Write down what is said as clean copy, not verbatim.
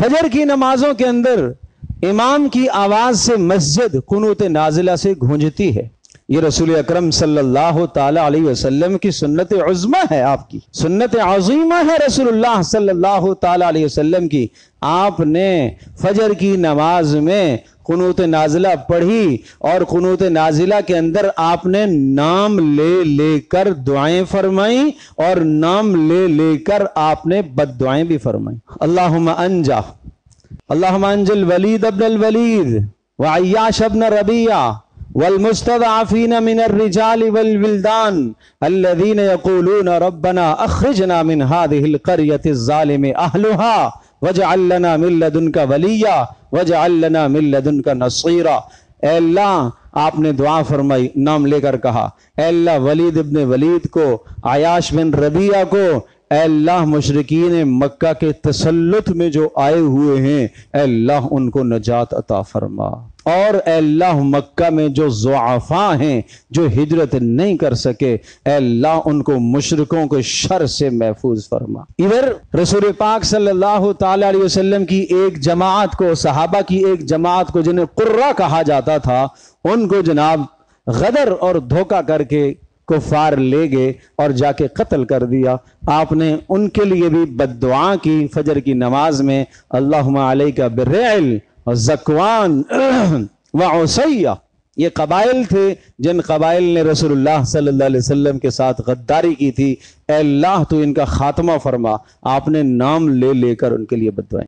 فجر کی نمازوں کے اندر امام کی آواز سے مسجد قنوت نازلہ سے گونجتی ہے۔ یہ رسول اکرم صلی اللہ تعالی علیہ وسلم کی سنت عظمہ ہے، آپ کی سنت عظیمہ ہے رسول اللہ صلی اللہ تعالی علیہ وسلم کی۔ آپ نے فجر کی نماز میں قنوت نازلہ پڑھی اور قنوت نازلہ کے اندر آپ نے نام لے لے کر دعائیں فرمائیں اور نام لے لے کر آپ نے بد دعائیں بھی فرمائیں۔ اللہم انجا، اللہم انجل الولید ابن الولید وعیاش ابن ربیعہ والمستضعفین من الرجال والولدان الذین یقولون ربنا اخرجنا من هذه القریة الظالم اہلها وَاجْعَلْ لَنَا مِن لَّدُنْكَ وَلِيًّا وَاجْعَلْ لَنَا مِن لَّدُنْكَ نَصِيرًا۔ اے اللہ، آپ نے دعا فرمائی، نام لے کر کہا، اے اللہ ولید ابن ولید کو، عیاش بن ربیعہ کو، اے اللہ مشرکین مکہ کے تسلط میں جو آئے ہوئے ہیں، اے اللہ ان کو نجات عطا فرما، اور اے اللہ مکہ میں جو ضعفاء ہیں جو ہجرت نہیں کر سکے، اے اللہ ان کو مشرکوں کے شر سے محفوظ فرما۔ ادھر رسول پاک صلی اللہ تعالی علیہ وسلم کی ایک جماعت کو، صحابہ کی ایک جماعت کو جنہیں قرہ کہا جاتا تھا، ان کو جناب غدر اور دھوکہ کر کے کفار لے گئے اور جا کے قتل کر دیا۔ آپ نے ان کے لیے بھی بد دعا کی فجر کی نماز میں، اللہم علیک بالرعل زکوان وعصیہ۔ یہ قبائل تھے جن قبائل نے رسول اللہ صلی اللہ علیہ وسلم کے ساتھ غداری کی تھی، اے اللہ تو ان کا خاتمہ فرما۔ آپ نے نام لے لے کر ان کے لیے بد دعائیں